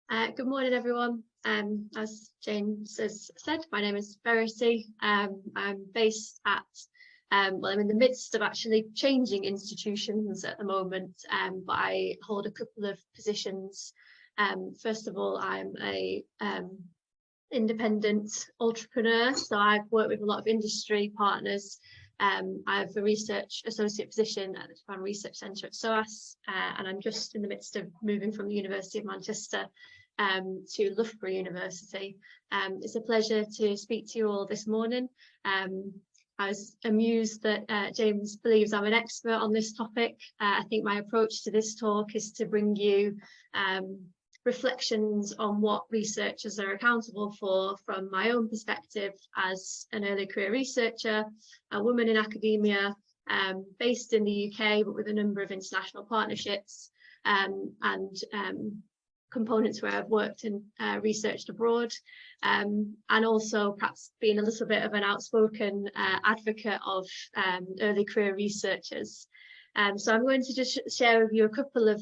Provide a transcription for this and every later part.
Good morning, everyone. As James has said, my name is Verity. I'm based at, I'm in the midst of actually changing institutions at the moment, but I hold a couple of positions. First of all, I'm a independent entrepreneur, so I've worked with a lot of industry partners. I have a research associate position at the Japan Research Centre at SOAS, and I'm just in the midst of moving from the University of Manchester to Loughborough University. It's a pleasure to speak to you all this morning. I was amused that James believes I'm an expert on this topic. I think my approach to this talk is to bring you reflections on what researchers are accountable for from my own perspective as an early career researcher, a woman in academia, based in the UK but with a number of international partnerships, and components where I've worked and researched abroad, and also perhaps being a little bit of an outspoken advocate of early career researchers. So I'm going to just share with you a couple of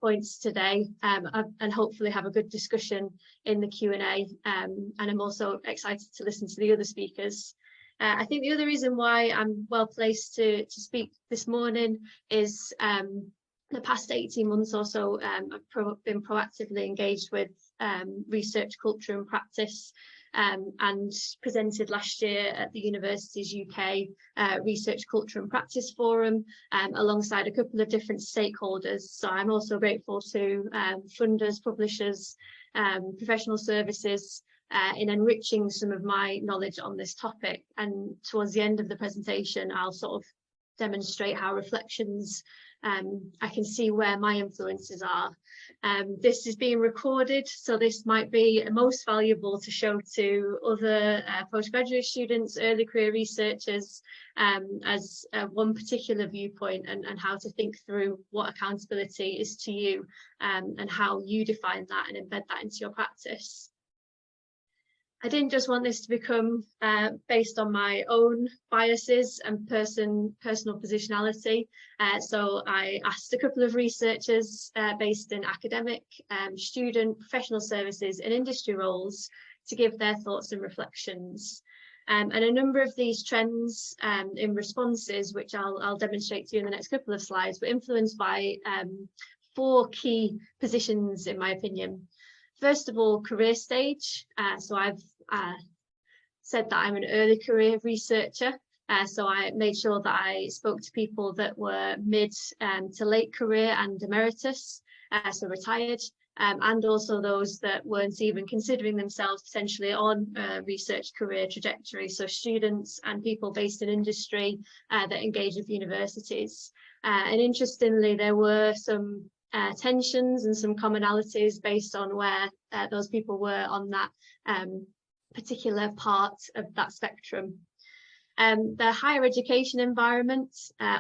points today, and hopefully have a good discussion in the Q&A, and I'm also excited to listen to the other speakers. I think the other reason why I'm well placed to speak this morning is the past 18 months or so, I've been proactively engaged with research, culture and practice, and presented last year at the university's UK Research, Culture and Practice Forum, alongside a couple of different stakeholders. So I'm also grateful to funders, publishers, professional services, in enriching some of my knowledge on this topic. And towards the end of the presentation, I'll sort of demonstrate how reflections I can see where my influences are. This is being recorded, so this might be most valuable to show to other postgraduate students, early career researchers, as one particular viewpoint, and how to think through what accountability is to you, and how you define that and embed that into your practice. I didn't just want this to become based on my own biases and personal positionality. So I asked a couple of researchers based in academic, student, professional services and industry roles to give their thoughts and reflections. And a number of these trends in responses, which I'll demonstrate to you in the next couple of slides, were influenced by 4 key positions, in my opinion. First of all, career stage. So I've said that I'm an early career researcher. So I made sure that I spoke to people that were mid to late career and emeritus, so retired, and also those that weren't even considering themselves potentially on a research career trajectory. So students and people based in industry that engage with universities. And interestingly, there were some tensions and some commonalities based on where those people were on that particular part of that spectrum. The higher education environment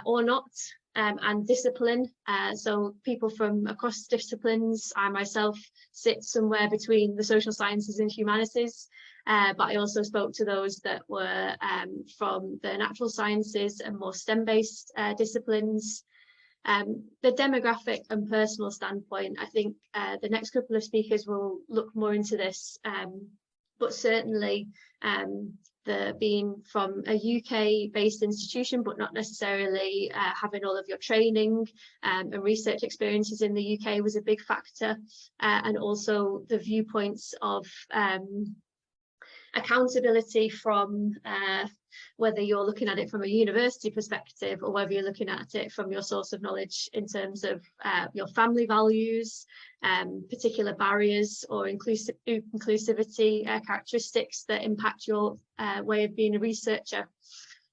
or not, and discipline. So people from across disciplines. I myself sit somewhere between the social sciences and humanities, but I also spoke to those that were from the natural sciences and more STEM-based disciplines. The demographic and personal standpoint, I think the next couple of speakers will look more into this, but certainly the being from a UK-based institution, but not necessarily having all of your training and research experiences in the UK was a big factor, and also the viewpoints of accountability from whether you're looking at it from a university perspective or whether you're looking at it from your source of knowledge in terms of your family values, particular barriers or inclusivity characteristics that impact your way of being a researcher.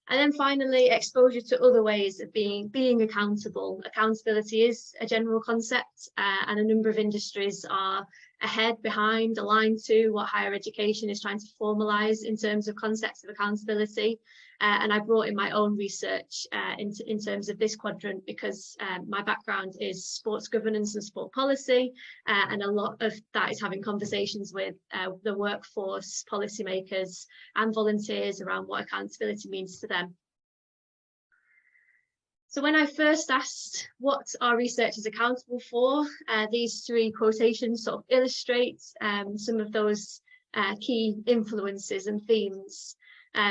And then finally, exposure to other ways of being accountable. Accountability is a general concept, and a number of industries are ahead, behind, aligned to what higher education is trying to formalise in terms of concepts of accountability. And I brought in my own research in terms of this quadrant because my background is sports governance and sport policy, and a lot of that is having conversations with the workforce, policymakers and volunteers around what accountability means to them. So when I first asked what are researchers accountable for, these three quotations sort of illustrate some of those key influences and themes.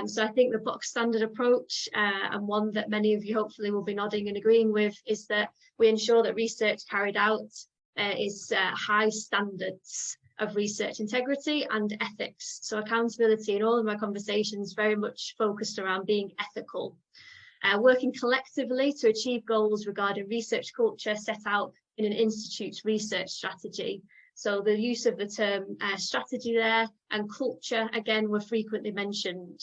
So I think the box standard approach, and one that many of you hopefully will be nodding and agreeing with, is that we ensure that research carried out is high standards of research integrity and ethics. So accountability in all of my conversations very much focused around being ethical. Working collectively to achieve goals regarding research culture set out in an institute's research strategy. So the use of the term strategy there and culture, again, were frequently mentioned.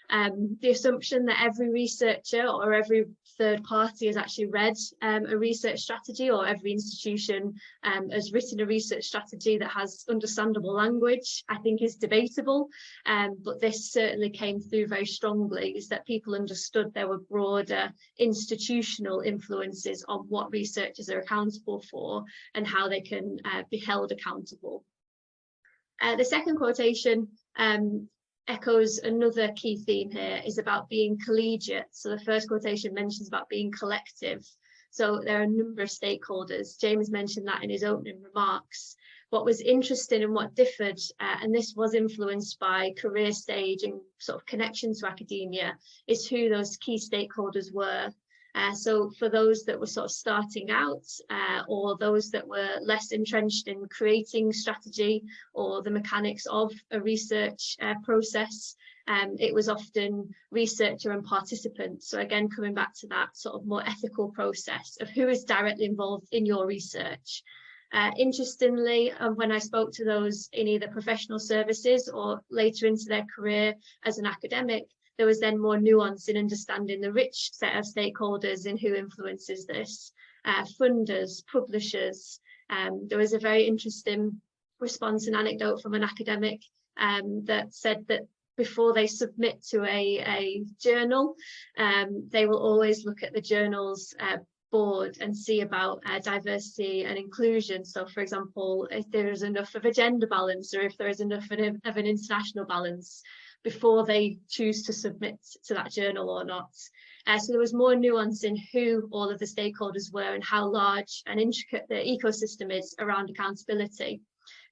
The assumption that every researcher or every third party has actually read a research strategy, or every institution has written a research strategy that has understandable language, I think is debatable. But this certainly came through very strongly, is that people understood there were broader institutional influences on what researchers are accountable for and how they can be held accountable. The second quotation echoes another key theme here, is about being collegiate. So the first quotation mentions about being collective. So there are a number of stakeholders. James mentioned that in his opening remarks. What was interesting and what differed, and this was influenced by career stage and sort of connection to academia, is who those key stakeholders were. So for those that were sort of starting out, or those that were less entrenched in creating strategy or the mechanics of a research process, it was often researcher and participant. So again, coming back to that sort of more ethical process of who is directly involved in your research. Interestingly, when I spoke to those in either professional services or later into their career as an academic, there was then more nuance in understanding the rich set of stakeholders and who influences this. Funders, publishers. There was a very interesting response and anecdote from an academic that said that before they submit to a journal, they will always look at the journal's board and see about diversity and inclusion. So for example, if there is enough of a gender balance, or if there is enough of an international balance, before they choose to submit to that journal or not. So there was more nuance in who all of the stakeholders were and how large and intricate the ecosystem is around accountability.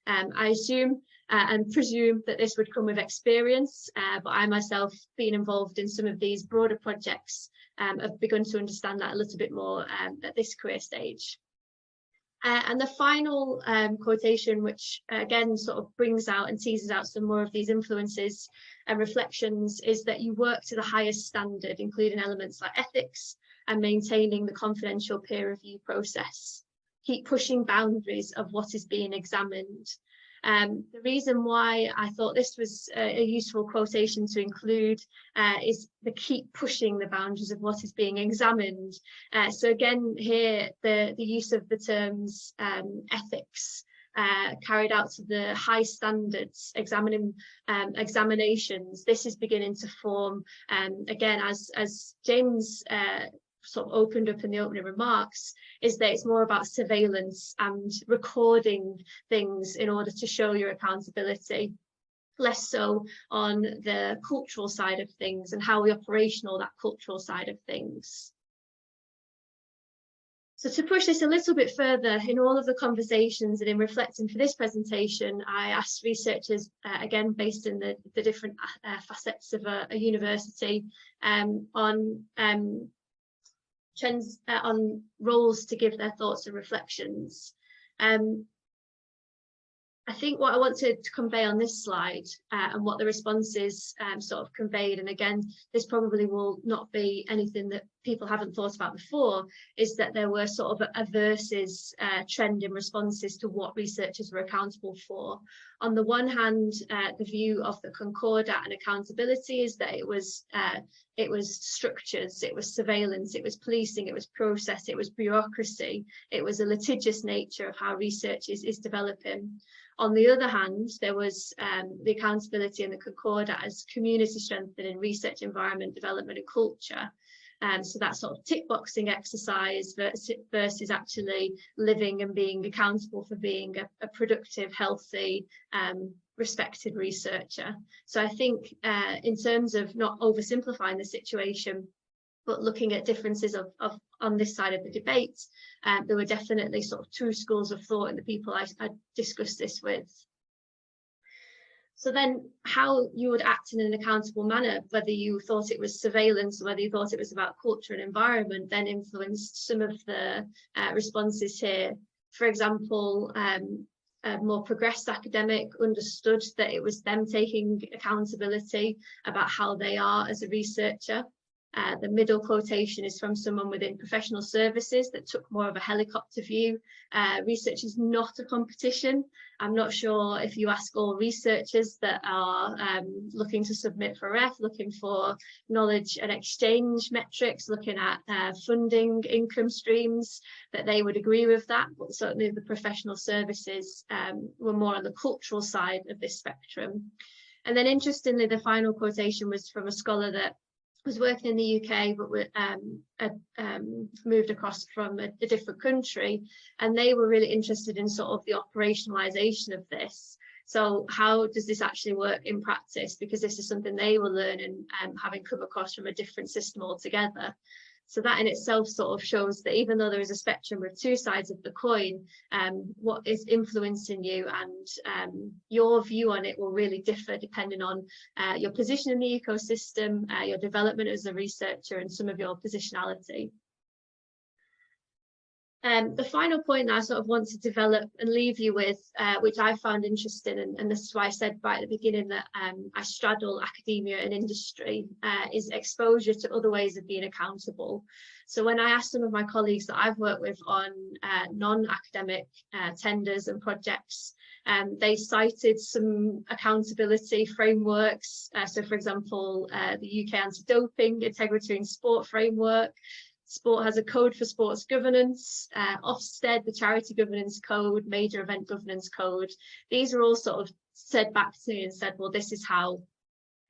I assume and presume that this would come with experience, but I myself, being involved in some of these broader projects, have begun to understand that a little bit more at this career stage. And the final quotation, which again sort of brings out and teases out some more of these influences and reflections, is that you work to the highest standard, including elements like ethics and maintaining the confidential peer review process. Keep pushing boundaries of what is being examined. The reason why I thought this was a useful quotation to include is the keep pushing the boundaries of what is being examined. So again, here, the use of the terms ethics, carried out to the high standards, examining examinations. This is beginning to form, again, as James sort of opened up in the opening remarks, is that it's more about surveillance and recording things in order to show your accountability, less so on the cultural side of things and how we operational that cultural side of things. So to push this a little bit further, in all of the conversations and in reflecting for this presentation, I asked researchers, again, based in the different facets of a university, on trends, on roles to give their thoughts and reflections. I think what I want to convey on this slide, and what the responses sort of conveyed, and again, this probably will not be anything that people haven't thought about before, is that there were sort of a versus trend in responses to what researchers were accountable for. On the one hand, the view of the Concordat and accountability is that it was structures, it was surveillance, it was policing, it was process, it was bureaucracy, it was a litigious nature of how research is developing. On the other hand, there was the accountability and the Concordat as community strengthening, research environment, development and culture. So that sort of tick boxing exercise versus actually living and being accountable for being a productive, healthy, respected researcher. So I think in terms of not oversimplifying the situation, but looking at differences of on this side of the debate, there were definitely sort of two schools of thought in the people I discussed this with. So then how you would act in an accountable manner, whether you thought it was surveillance or whether you thought it was about culture and environment, then influenced some of the responses here. For example, a more progressed academic understood that it was them taking accountability about how they are as a researcher. The middle quotation is from someone within professional services that took more of a helicopter view. Research is not a competition. I'm not sure if you ask all researchers that are looking to submit for REF, looking for knowledge and exchange metrics, looking at funding income streams, that they would agree with that. But certainly the professional services were more on the cultural side of this spectrum. And then interestingly, the final quotation was from a scholar that was working in the UK but moved across from a different country, and they were really interested in sort of the operationalization of this. So how does this actually work in practice, because this is something they were learning having come across from a different system altogether. So that in itself sort of shows that even though there is a spectrum with two sides of the coin, what is influencing you and your view on it will really differ depending on your position in the ecosystem, your development as a researcher, and some of your positionality. The final point that I sort of want to develop and leave you with, which I found interesting, and this is why I said right at the beginning that I straddle academia and industry, is exposure to other ways of being accountable. So when I asked some of my colleagues that I've worked with on non-academic tenders and projects, they cited some accountability frameworks. So for example, the UK Anti-Doping Integrity in Sport framework. Sport has a code for sports governance, Ofsted, the charity governance code, major event governance code. These are all sort of said back to me and said, well, this is how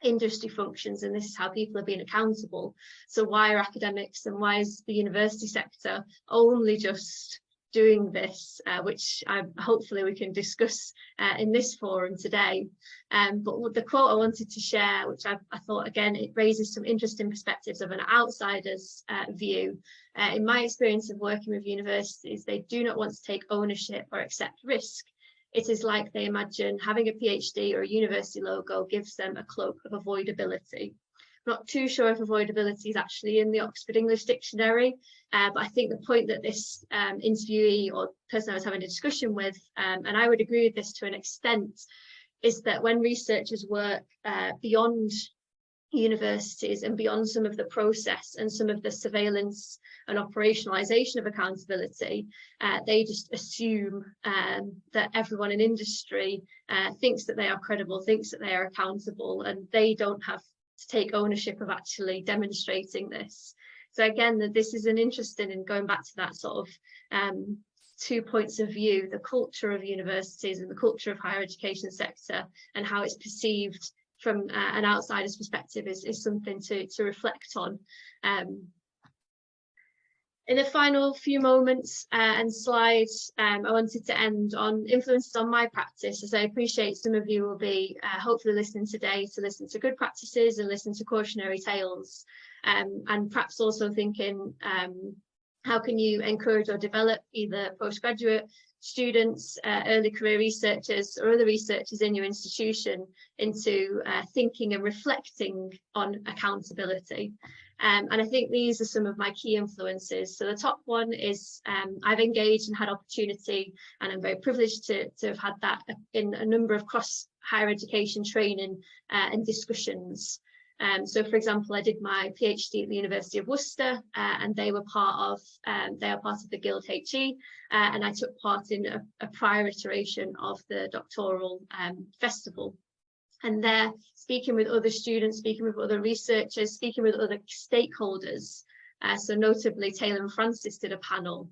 industry functions and this is how people are being accountable. So why are academics and why is the university sector only just doing this, which hopefully we can discuss in this forum today. But the quote I wanted to share, which I thought, again, it raises some interesting perspectives of an outsider's view. In my experience of working with universities, they do not want to take ownership or accept risk. It is like they imagine having a PhD or a university logo gives them a cloak of avoidability. I'm not too sure if avoidability is actually in the Oxford English Dictionary, but I think the point that this interviewee or person I was having a discussion with, and I would agree with this to an extent, is that when researchers work beyond universities and beyond some of the process and some of the surveillance and operationalization of accountability, they just assume that everyone in industry thinks that they are credible, thinks that they are accountable, and they don't have to take ownership of actually demonstrating this. So again, that this is an interesting, in going back to that sort of 2 points of view, the culture of universities and the culture of higher education sector and how it's perceived from an outsider's perspective is something to reflect on. In the final few moments and slides, I wanted to end on influences on my practice, as I appreciate some of you will be hopefully listening today to listen to good practices and listen to cautionary tales, and perhaps also thinking how can you encourage or develop either postgraduate students, early career researchers or other researchers in your institution into thinking and reflecting on accountability. And I think these are some of my key influences. So the top one is I've engaged and had opportunity, and I'm very privileged to have had that in a number of cross higher education training and discussions. So for example, I did my PhD at the University of Worcester, and they are part of the Guild HE, and I took part in a prior iteration of the doctoral festival. And there, speaking with other students, speaking with other researchers, speaking with other stakeholders, so notably Taylor and Francis did a panel,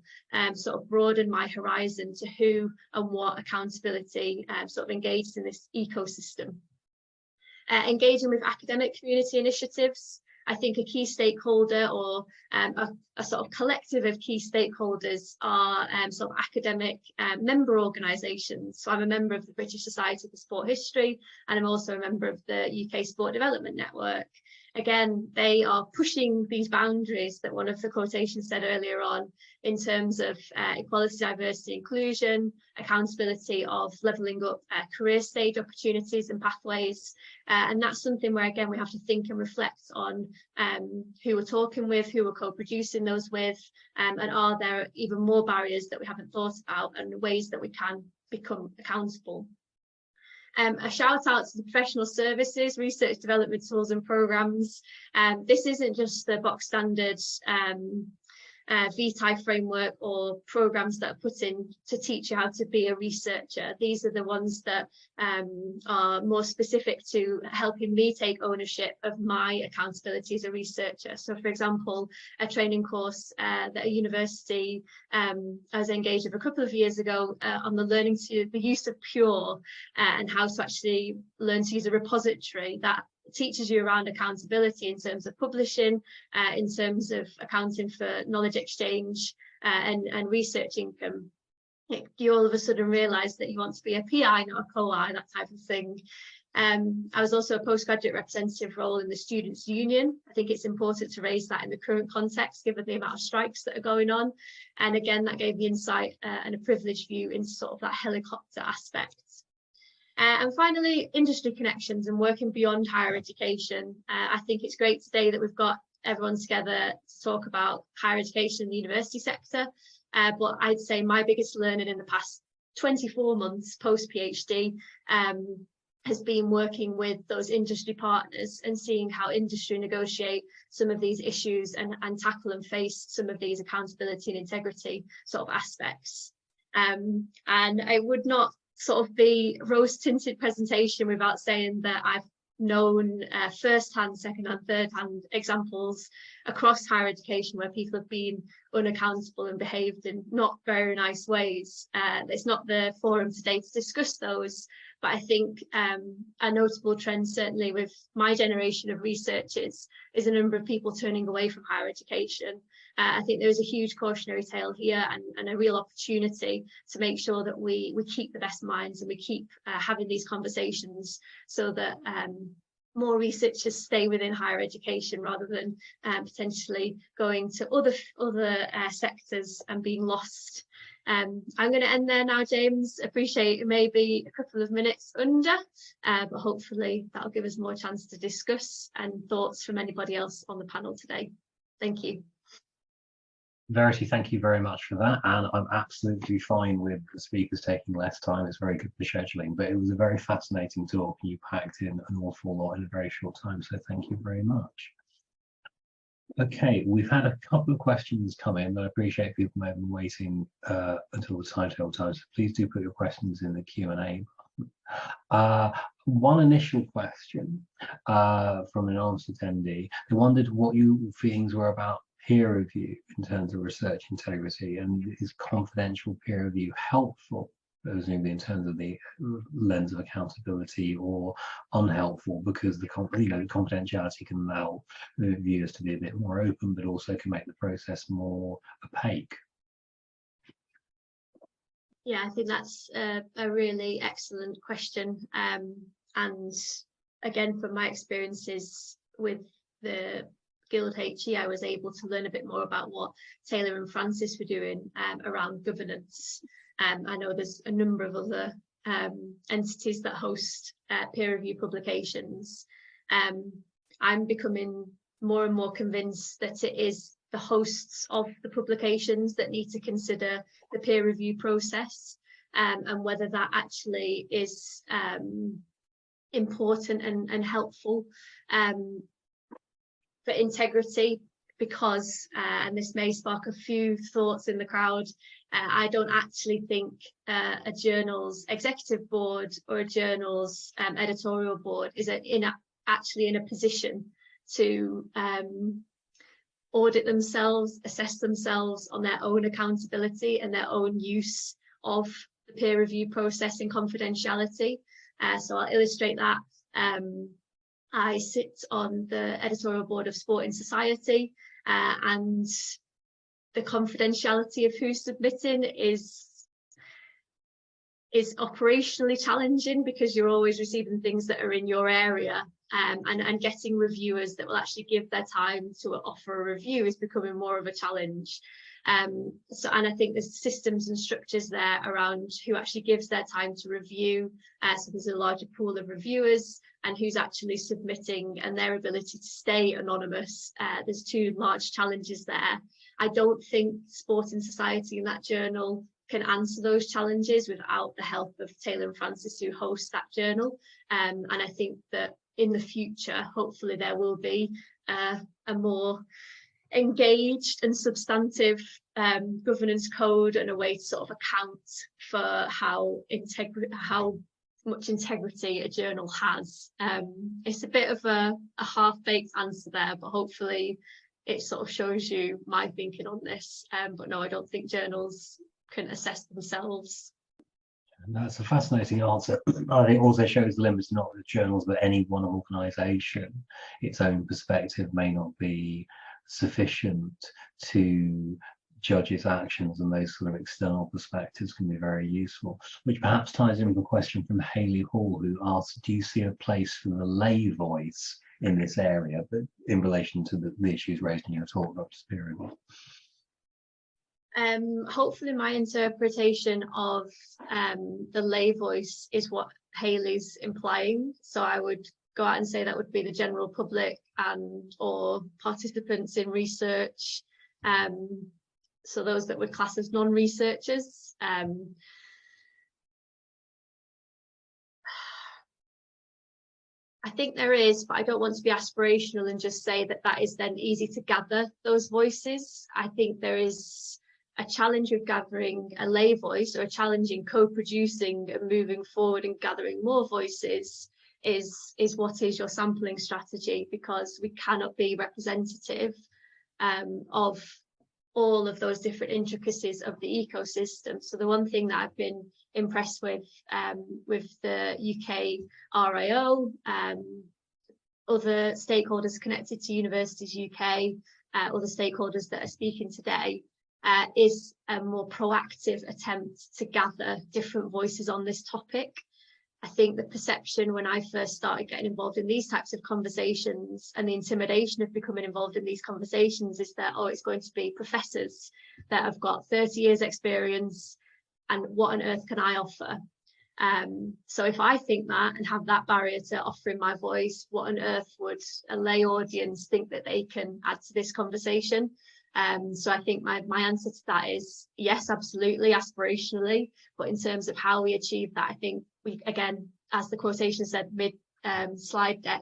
sort of broadened my horizon to who and what accountability sort of engaged in this ecosystem. Engaging with academic community initiatives, I think a key stakeholder or a sort of collective of key stakeholders are sort of academic member organisations. So I'm a member of the British Society for Sport History, and I'm also a member of the UK Sport Development Network. again, they are pushing these boundaries that one of the quotations said earlier on, in terms of equality, diversity, inclusion, accountability of levelling up career stage opportunities and pathways. And that's something where, again, we have to think and reflect on who we're talking with, who we're co-producing those with, and are there even more barriers that we haven't thought about, and ways that we can become accountable. A shout out to the professional services, research development tools and programmes. This isn't just the box standard VTI framework or programs that are put in to teach you how to be a researcher. These are the ones that are more specific to helping me take ownership of my accountability as a researcher. So, for example, a training course that a university I was engaged with a couple of years ago on the use of Pure and how to actually learn to use a repository that teaches you around accountability in terms of publishing, in terms of accounting for knowledge exchange and research income. You all of a sudden realise that you want to be a PI, not a co-I, that type of thing. I was also a postgraduate representative role in the Students' Union. I think it's important to raise that in the current context, given the amount of strikes that are going on. And again, that gave me insight and a privileged view into sort of that helicopter aspect. And finally, industry connections and working beyond higher education. I think it's great today that we've got everyone together to talk about higher education in the university sector. But I'd say my biggest learning in the past 24 months post-PhD has been working with those industry partners and seeing how industry negotiate some of these issues and tackle and face some of these accountability and integrity sort of aspects. And I would not sort of be rose-tinted presentation without saying that I've known first-hand, second-hand, third-hand examples across higher education where people have been unaccountable and behaved in not very nice ways. It's not the forum today to discuss those, but I think a notable trend, certainly with my generation of researchers, is a number of people turning away from higher education. I think there is a huge cautionary tale here and a real opportunity to make sure that we keep the best minds and we keep having these conversations so that more researchers stay within higher education rather than potentially going to other sectors and being lost. I'm going to end there now, James. Appreciate maybe a couple of minutes under, but hopefully that'll give us more chance to discuss and thoughts from anybody else on the panel today. Thank you. Verity, thank you very much for that, and I'm absolutely fine with the speakers taking less time. It's very good for scheduling, but it was a very fascinating talk and you packed in an awful lot in a very short time, so thank you very much. Okay, we've had a couple of questions come in, but I appreciate people may have been waiting until the timetable time, so please do put your questions in the Q&A. One initial question from an answer attendee, they wondered what your feelings were about peer review in terms of research integrity, and is confidential peer review helpful, presumably in terms of the lens of accountability, or unhelpful because the confidentiality can allow the reviewers to be a bit more open, but also can make the process more opaque? Yeah, I think that's a really excellent question. And again, from my experiences with the Guild HE, I was able to learn a bit more about what Taylor and Francis were doing around governance. I know there's a number of other entities that host peer review publications. I'm becoming more and more convinced that it is the hosts of the publications that need to consider the peer review process and whether that actually is important and helpful for integrity, because, and this may spark a few thoughts in the crowd, I don't actually think a journal's executive board or a journal's editorial board is actually in a position to audit themselves, assess themselves on their own accountability and their own use of the peer review process and confidentiality. So I'll illustrate that. I sit on the editorial board of Sport in Society, and the confidentiality of who's submitting is operationally challenging because you're always receiving things that are in your area. and getting reviewers that will actually give their time to offer a review is becoming more of a challenge. And I think there's systems and structures there around who actually gives their time to review. So there's a larger pool of reviewers and who's actually submitting, and their ability to stay anonymous. There's two large challenges there. I don't think Sport in Society in that journal can answer those challenges without the help of Taylor and Francis, who host that journal. And I think that in the future, hopefully there will be a more engaged and substantive governance code and a way to sort of account for how much integrity a journal has. It's a bit of a half-baked answer there, but hopefully it sort of shows you my thinking on this. But no, I don't think journals can assess themselves. That's a fascinating answer. I think also shows the limits not the journals, but any one organisation. Its own perspective may not be sufficient to judge its actions, and those sort of external perspectives can be very useful. Which perhaps ties in with a question from Hayley Hall, who asks, do you see a place for the lay voice in this area, but in relation to the issues raised in your talk, Dr. Spearing? Hopefully my interpretation of the lay voice is what Hayley's implying. So I would go out and say that would be the general public and or participants in research. So those that would class as non-researchers. I think there is, but I don't want to be aspirational and just say that that is then easy to gather those voices. I think there is a challenge with gathering a lay voice, or a challenge in co-producing and moving forward and gathering more voices is what is your sampling strategy, because we cannot be representative of all of those different intricacies of the ecosystem. So the one thing that I've been impressed with the UK RIO, other stakeholders connected to Universities UK, other stakeholders that are speaking today, is a more proactive attempt to gather different voices on this topic. I think the perception when I first started getting involved in these types of conversations, and the intimidation of becoming involved in these conversations, is that, oh, it's going to be professors that have got 30 years experience, and what on earth can I offer? So if I think that and have that barrier to offering my voice, what on earth would a lay audience think that they can add to this conversation? So I think my answer to that is yes, absolutely, aspirationally, but in terms of how we achieve that, I think we, again, as the quotation said mid slide deck,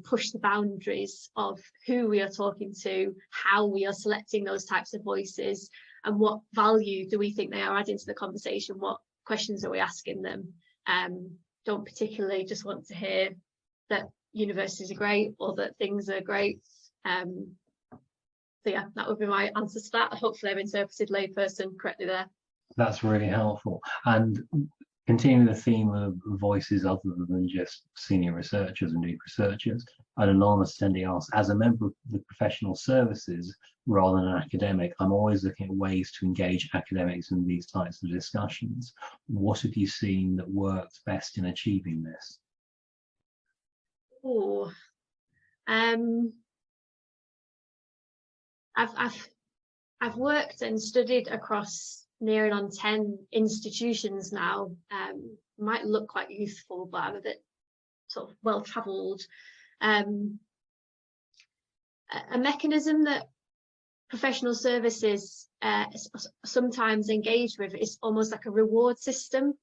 push the boundaries of who we are talking to, how we are selecting those types of voices, and what value do we think they are adding to the conversation, what questions are we asking them. Don't particularly just want to hear that universities are great or that things are great. So yeah, that would be my answer to that. Hopefully I've interpreted layperson correctly there. That's really helpful. And continuing the theme of voices other than just senior researchers and new researchers, an anonymous attendee asks, as a member of the professional services rather than an academic, I'm always looking at ways to engage academics in these types of discussions. What have you seen that works best in achieving this? Oh, I've worked and studied across nearing on 10 institutions now. Might look quite youthful, but I'm a bit sort of well-travelled. A mechanism that professional services sometimes engage with is almost like a reward system.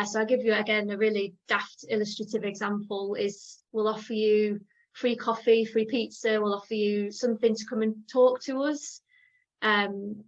So I'll give you again a really daft illustrative example. Is we'll offer you free coffee, free pizza, we'll offer you something to come and talk to us. And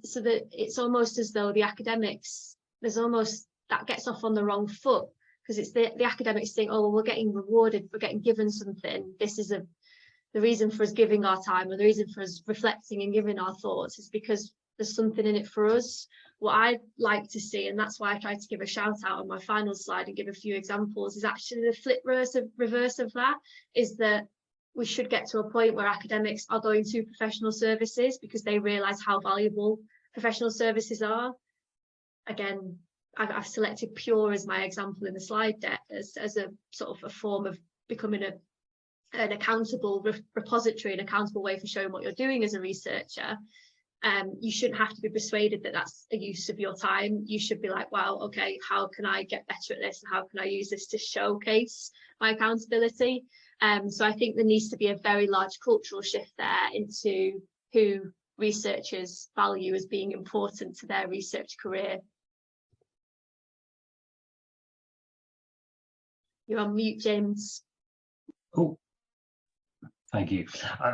so that it's almost as though the academics, there's almost, that gets off on the wrong foot, because it's the academics think, oh, well, we're getting rewarded, we're getting given something. This is the reason for us giving our time, or the reason for us reflecting and giving our thoughts, is because there's something in it for us. What I'd like to see, and that's why I tried to give a shout out on my final slide and give a few examples, is actually the flip reverse of that, is that we should get to a point where academics are going to professional services because they realise how valuable professional services are. Again, I've selected Pure as my example in the slide deck as a sort of a form of becoming an accountable repository, an accountable way for showing what you're doing as a researcher, you shouldn't have to be persuaded that that's a use of your time. You should be like, wow, okay, how can I get better at this? And how can I use this to showcase my accountability? So I think there needs to be a very large cultural shift there into who researchers value as being important to their research career. You're on mute, James. Oh, thank you.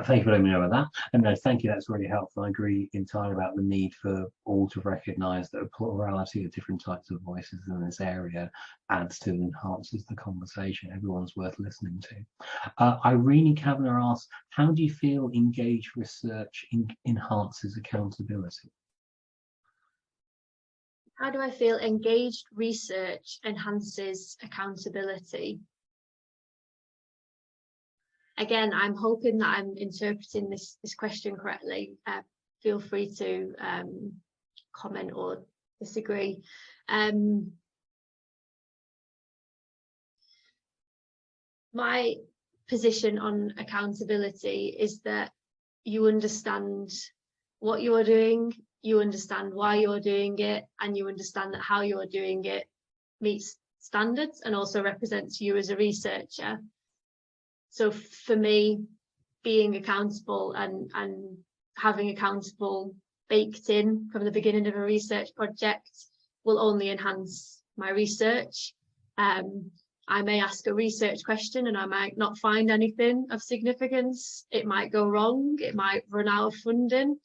Thank you for letting me know about that. And no, thank you. That's really helpful. I agree entirely about the need for all to recognise that a plurality of different types of voices in this area adds to and enhances the conversation. Everyone's worth listening to. Irene Kavanagh asks, how do you feel engaged research enhances accountability? How do I feel engaged research enhances accountability? Again, I'm hoping that I'm interpreting this question correctly. Feel free to comment or disagree. My position on accountability is that you understand what you're doing, you understand why you're doing it, and you understand that how you're doing it meets standards and also represents you as a researcher. So for me, being accountable and having accountable baked in from the beginning of a research project will only enhance my research. I may ask a research question and I might not find anything of significance. It might go wrong, it might run out of funding.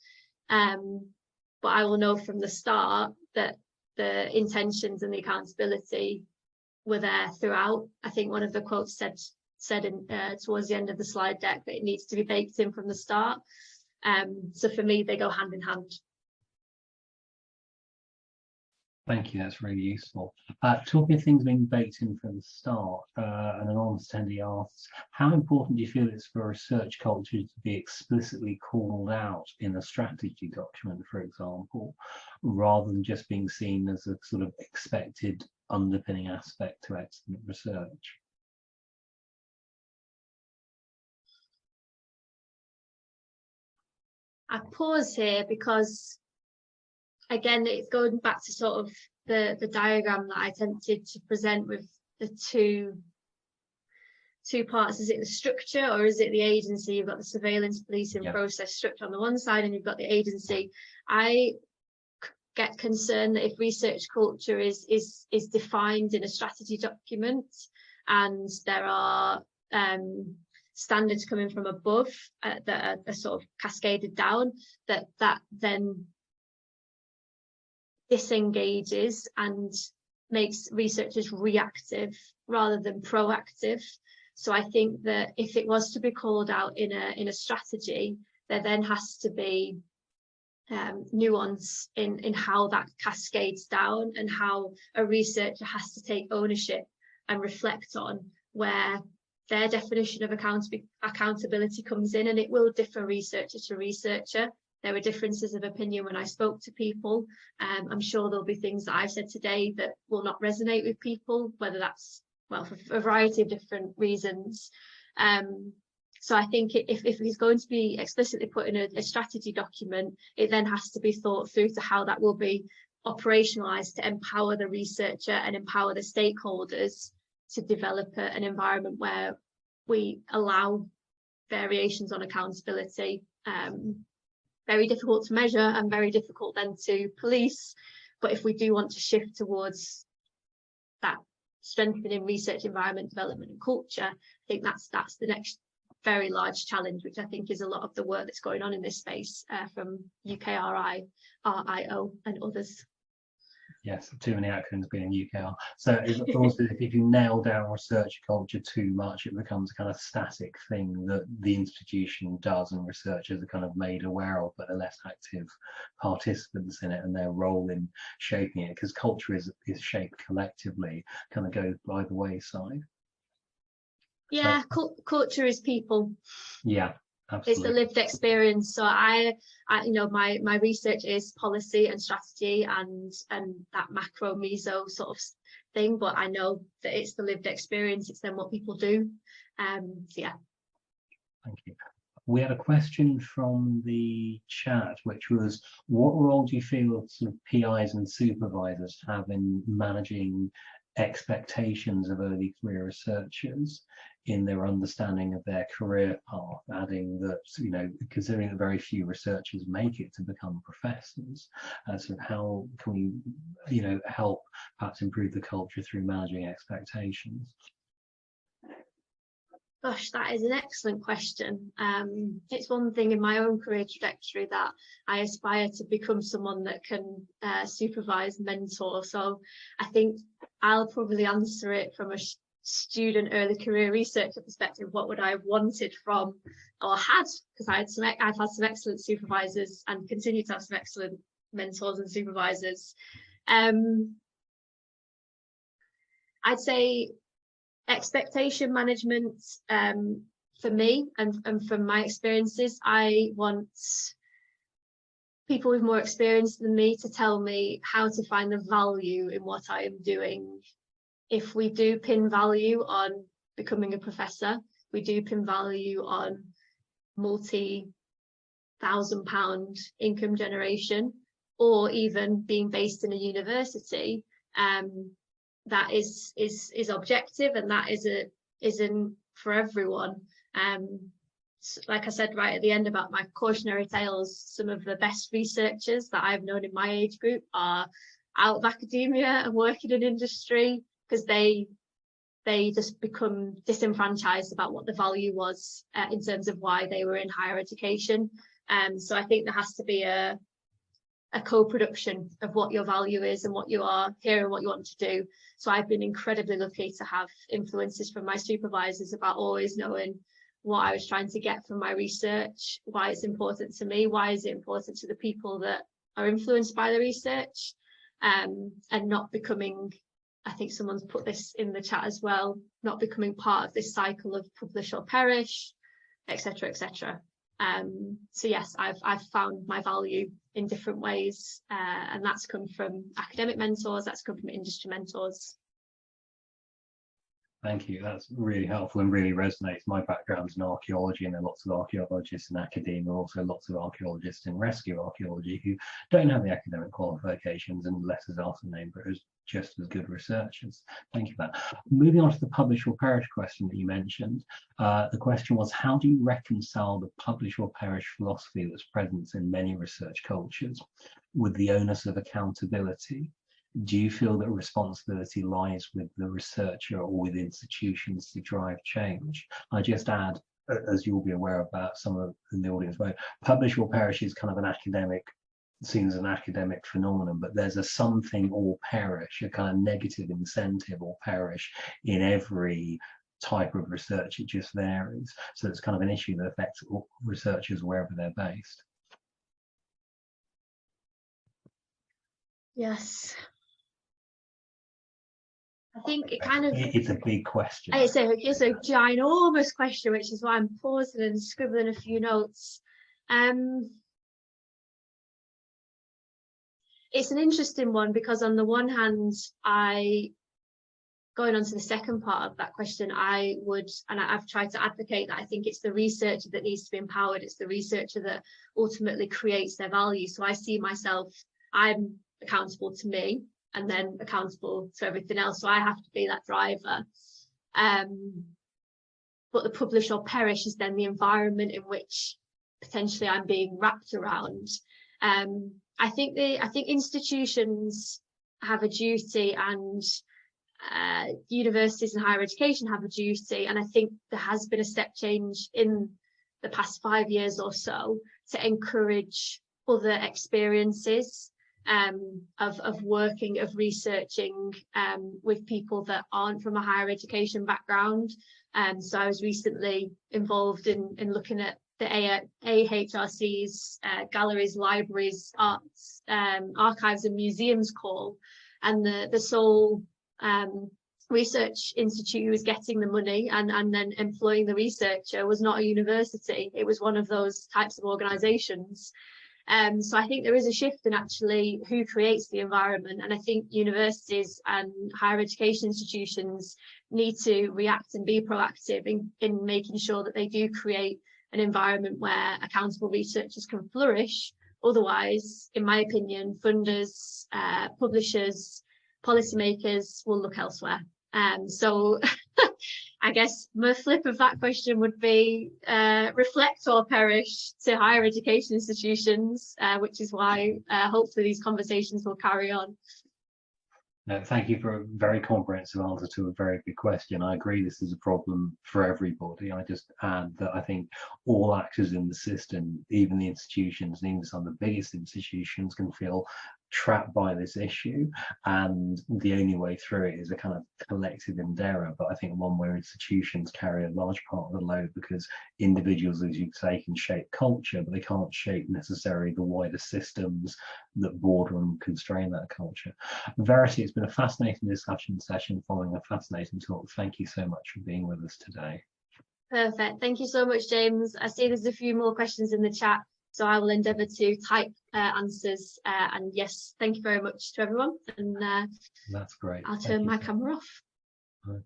But I will know from the start that the intentions and the accountability were there throughout. I think one of the quotes said towards the end of the slide deck that it needs to be baked in from the start. So for me, they go hand in hand. Thank you, that's really useful. Talking of things being baked in from the start, an anonymous attendee asks, how important do you feel it's for research culture to be explicitly called out in a strategy document, for example, rather than just being seen as a sort of expected underpinning aspect to excellent research? I pause here because, again, it's going back to sort of the diagram that I attempted to present with the two parts. Is it the structure or is it the agency? You've got the surveillance, policing, process structure on the one side, and you've got the agency. I get concerned that if research culture is defined in a strategy document and there are standards coming from above that are sort of cascaded down, that then disengages and makes researchers reactive rather than proactive. So I think that if it was to be called out in a strategy, there then has to be nuance in how that cascades down and how a researcher has to take ownership and reflect on where their definition of accountability comes in, and it will differ researcher to researcher. There were differences of opinion when I spoke to people. I'm sure there'll be things that I've said today that will not resonate with people, whether that's, well, for a variety of different reasons. So I think if it's going to be explicitly put in a strategy document, it then has to be thought through to how that will be operationalized to empower the researcher and empower the stakeholders to develop an environment where we allow variations on accountability. Very difficult to measure and very difficult then to police. But if we do want to shift towards that strengthening research environment development and culture, I think that's the next very large challenge, which I think is a lot of the work that's going on in this space from UKRI, RIO and others. Yes, too many acronyms being UKR. So it's also, if you nail down research culture too much, it becomes a kind of static thing that the institution does and researchers are kind of made aware of, but they're less active participants in it and their role in shaping it, because culture is shaped collectively, kind of goes by the wayside. Yeah, so, culture is people. Yeah. Absolutely. It's the lived experience. So I you know, my research is policy and strategy and that macro meso sort of thing, but I know that it's the lived experience, it's then what people do. So yeah. Thank you. We had a question from the chat, which was, what role do you feel sort of PIs and supervisors have in managing expectations of early career researchers in their understanding of their career path, adding that, you know, considering that very few researchers make it to become professors, so how can we, you know, help perhaps improve the culture through managing expectations? Gosh, that is an excellent question. It's one thing in my own career trajectory that I aspire to become someone that can supervise, mentor. So I think I'll probably answer it from a student early career researcher perspective. What would I have wanted from, or had, because I've had some excellent supervisors and continue to have some excellent mentors and supervisors. I'd say expectation management, for me and from my experiences, I want people with more experience than me to tell me how to find the value in what I am doing. If we do pin value on becoming a professor, we do pin value on multi-thousand-pound income generation, or even being based in a university, that is objective, and that isn't for everyone. Like I said right at the end about my cautionary tales, some of the best researchers that I've known in my age group are out of academia and working in industry, because they just become disenfranchised about what the value was in terms of why they were in higher education. So I think there has to be a co-production of what your value is and what you are here and what you want to do. So I've been incredibly lucky to have influences from my supervisors about always knowing what I was trying to get from my research, why it's important to me, why is it important to the people that are influenced by the research, and not becoming, I think someone's put this in the chat as well, not becoming part of this cycle of publish or perish, etc., etc. So yes, I've found my value in different ways, and that's come from academic mentors, that's come from industry mentors. Thank you. That's really helpful and really resonates. My background's in archaeology, and there are lots of archaeologists in academia, also lots of archaeologists in rescue archaeology who don't have the academic qualifications and letters after the name, but are just as good researchers. Thank you for that. Moving on to the publish or perish question that you mentioned. The question was, how do you reconcile the publish or perish philosophy that's present in many research cultures with the onus of accountability? Do you feel that responsibility lies with the researcher or with institutions to drive change? I just add, as you'll be aware about, some of in the audience, right, publish or perish is kind of an academic, seen as an academic phenomenon, but there's a something or perish, a kind of negative incentive or perish in every type of research. It just varies. So it's kind of an issue that affects researchers wherever they're based. Yes. I think it kind of... It's a big question. It's a ginormous question, which is why I'm pausing and scribbling a few notes. It's an interesting one, because on the one hand, going on to the second part of that question, I've tried to advocate that I think it's the researcher that needs to be empowered. It's the researcher that ultimately creates their value. So I see myself, I'm accountable to me, and then accountable to everything else. So I have to be that driver. But the publish or perish is then the environment in which potentially I'm being wrapped around. I think institutions have a duty, and universities and higher education have a duty. And I think there has been a step change in the past 5 years or so to encourage other experiences of working, of researching with people that aren't from a higher education background. So I was recently involved in looking at the AHRC's galleries, libraries, arts, archives and museums call, and the sole research institute who was getting the money and then employing the researcher was not a university. It was one of those types of organisations. So I think there is a shift in actually who creates the environment, and I think universities and higher education institutions need to react and be proactive in making sure that they do create an environment where accountable researchers can flourish. Otherwise, in my opinion, funders, publishers, policymakers will look elsewhere. So I guess my flip of that question would be reflect or perish to higher education institutions, which is why hopefully these conversations will carry on. Thank you for a very comprehensive answer to a very good question. I agree this is a problem for everybody. I just add that I think all actors in the system, even the institutions, and even some of the biggest institutions, can feel trapped by this issue, and the only way through it is a kind of collective endeavour. But I think one where institutions carry a large part of the load, because individuals, as you say, can shape culture, but they can't shape necessarily the wider systems that border and constrain that culture. Verity, it's been a fascinating discussion session following a fascinating talk. Thank you so much for being with us today. Perfect. Thank you so much, James. I see there's a few more questions in the chat, so I will endeavour to type answers. And yes, thank you very much to everyone. And that's great. I'll turn my camera off. Okay.